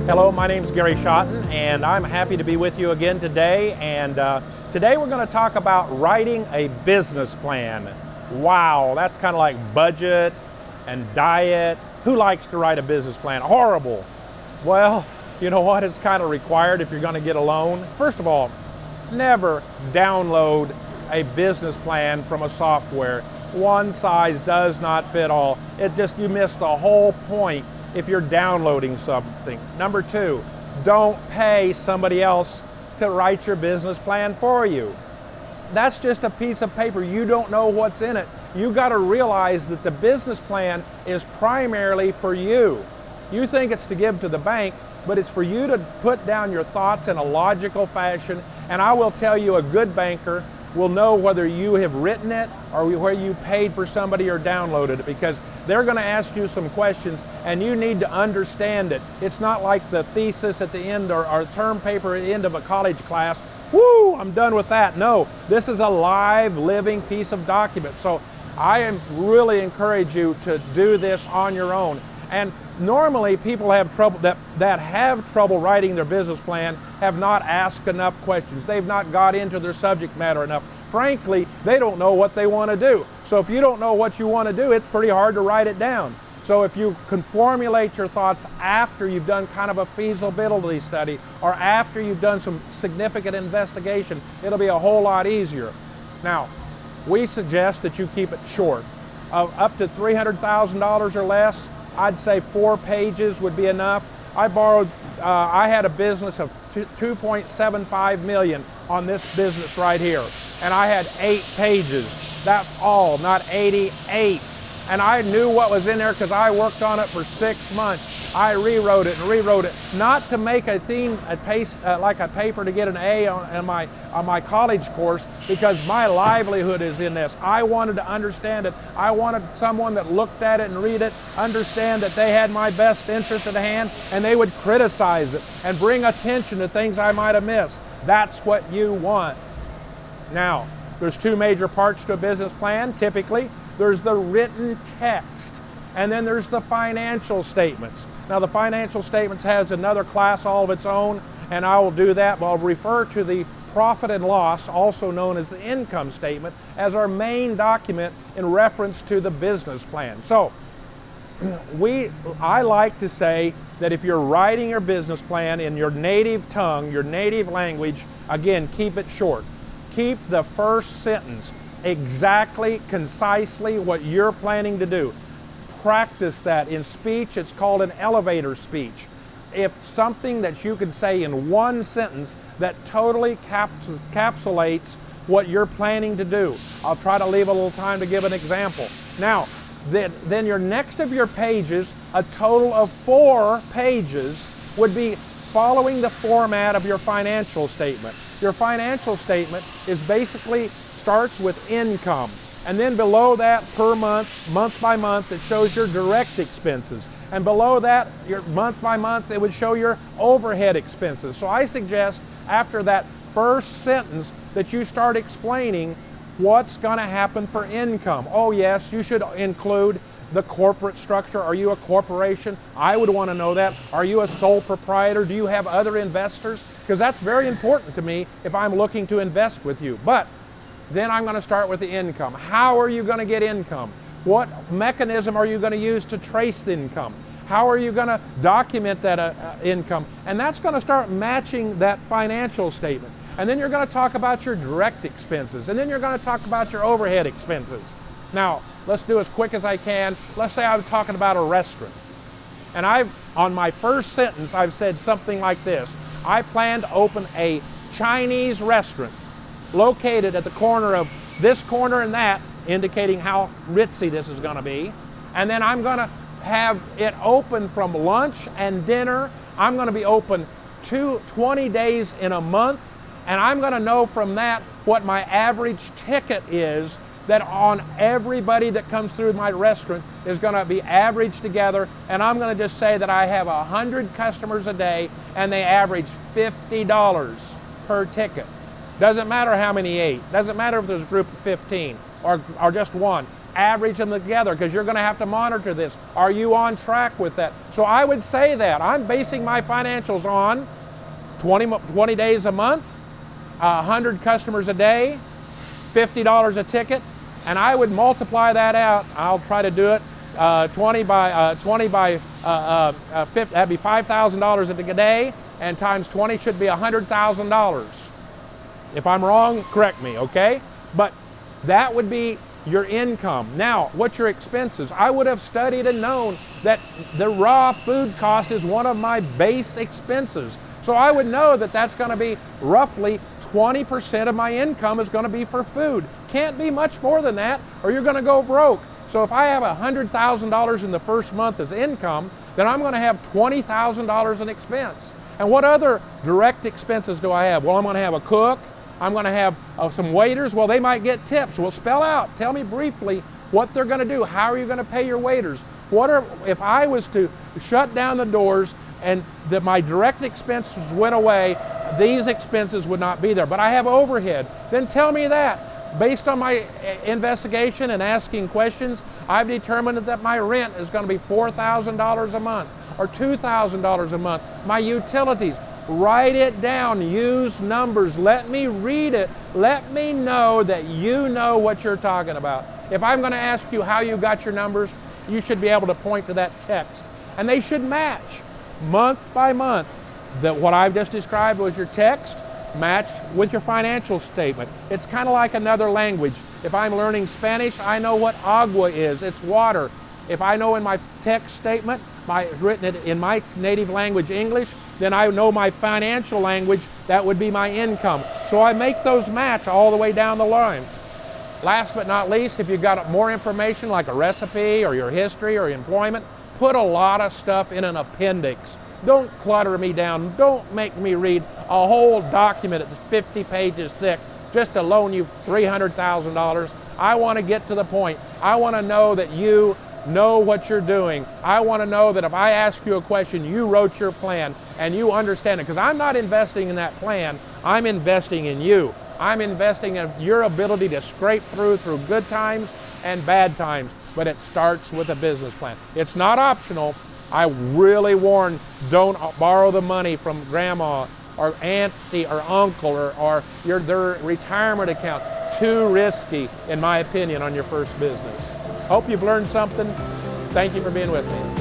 Hello, my name is Gary Schotten, and I'm happy to be with you again today. And today we're going to talk about writing a business plan. Wow, that's kind of like budget and diet. Who likes to write a business plan? Horrible. Well, you know what? It's kind of required if you're going to get a loan. First of all, never download a business plan from a software. One size does not fit all. You miss the whole point if you're downloading something. Number two, don't pay somebody else to write your business plan for you. That's just a piece of paper. You don't know what's in it. You got to realize that the business plan is primarily for you. You think it's to give to the bank, but it's for you to put down your thoughts in a logical fashion. And I will tell you, a good banker will know whether you have written it or where you paid for somebody or downloaded it, because they're going to ask you some questions and you need to understand it. It's not like the thesis at the end or term paper at the end of a college class. Woo, I'm done with that. No, this is a live, living piece of document. So I really encourage you to do this on your own. And normally people have trouble that have trouble writing their business plan have not asked enough questions. They've not got into their subject matter enough. Frankly, they don't know what they want to do. So if you don't know what you want to do, it's pretty hard to write it down. So if you can formulate your thoughts after you've done kind of a feasibility study or after you've done some significant investigation, it'll be a whole lot easier. Now, we suggest that you keep it short. Up to $300,000 or less, I'd say 4 pages would be enough. I had a business of $2.75 million on this business right here, and I had 8 pages. That's all, not 88. And I knew what was in there because I worked on it for 6 months. I rewrote it and rewrote it, not to make a theme, like a paper to get an A on my college course, because my livelihood is in this. I wanted to understand it. I wanted someone that looked at it and read it, understand that they had my best interest at hand, and they would criticize it and bring attention to things I might have missed. That's what you want. Now, there's 2 major parts to a business plan, typically. There's the written text, and then there's the financial statements. Now, the financial statements has another class all of its own, and I will do that, but I'll refer to the profit and loss, also known as the income statement, as our main document in reference to the business plan. So, I like to say that if you're writing your business plan in your native tongue, your native language, again, keep it short. Keep the first sentence exactly, concisely what you're planning to do. Practice that in speech. It's called an elevator speech. If something that you can say in 1 sentence that totally encapsulates what you're planning to do. I'll try to leave a little time to give an example. Now, then your next of your pages, a total of 4 pages, would be following the format of your financial statement. Your financial statement is basically starts with income, and then below that, per month, month by month, it shows your direct expenses, and below that, your month by month, it would show your overhead expenses. So I suggest after that first sentence that you start explaining what's going to happen for income. Oh yes, you should include the corporate structure. Are you a corporation? I would want to know that. Are you a sole proprietor? Do you have other investors? Because that's very important to me if I'm looking to invest with you. But then I'm going to start with the income. How are you going to get income? What mechanism are you going to use to trace the income? How are you going to document that income? And that's going to start matching that financial statement. And then you're going to talk about your direct expenses. And then you're going to talk about your overhead expenses. Now, let's do as quick as I can. Let's say I'm talking about a restaurant. And on my first sentence, I've said something like this. I plan to open a Chinese restaurant located at the corner of this corner and that, indicating how ritzy this is going to be. And then I'm going to have it open from lunch and dinner. I'm going to be open 20 days in a month, and I'm going to know from that what my average ticket is, that on everybody that comes through my restaurant is going to be averaged together, and I'm going to just say that I have 100 customers a day and they average $50 per ticket. Doesn't matter how many ate. Doesn't matter if there's a group of 15 or just 1. average them together, because you're going to have to monitor this. Are you on track with that? So I would say that I'm basing my financials on 20 days a month, 100 customers a day, $50 a ticket, and I would multiply that out. I'll try to do it 20 by 50, that'd be $5,000 a day, and times 20 should be $100,000. If I'm wrong, correct me, okay? But that would be your income. Now, what's your expenses? I would have studied and known that the raw food cost is one of my base expenses. So I would know that that's going to be roughly 20% of my income is going to be for food. Can't be much more than that, or you're going to go broke. So if I have $100,000 in the first month as income, then I'm going to have $20,000 in expense. And what other direct expenses do I have? Well, I'm going to have a cook. I'm going to have some waiters. Well, they might get tips. Well, spell out. Tell me briefly what they're going to do. How are you going to pay your waiters? If I was to shut down the doors and that my direct expenses went away, these expenses would not be there. But I have overhead. Then tell me that. Based on my investigation and asking questions, I've determined that my rent is going to be $4,000 a month or $2,000 a month. My utilities, write it down, use numbers, let me read it, let me know that you know what you're talking about. If I'm going to ask you how you got your numbers, you should be able to point to that text. And they should match month by month. That what I've just described was your text, match with your financial statement. It's kind of like another language. If I'm learning Spanish, I know what agua is. It's water. If I know in my text statement, written it in my native language, English, then I know my financial language, that would be my income. So I make those match all the way down the line. Last but not least, if you've got more information like a recipe or your history or employment, put a lot of stuff in an appendix. Don't clutter me down. Don't make me read a whole document that's 50 pages thick just to loan you $300,000. I want to get to the point. I want to know that you know what you're doing. I want to know that if I ask you a question, you wrote your plan and you understand it. Because I'm not investing in that plan. I'm investing in you. I'm investing in your ability to scrape through good times and bad times. But it starts with a business plan. It's not optional. I really warn, don't borrow the money from grandma or auntie or uncle or their retirement account. Too risky, in my opinion, on your first business. Hope you've learned something. Thank you for being with me.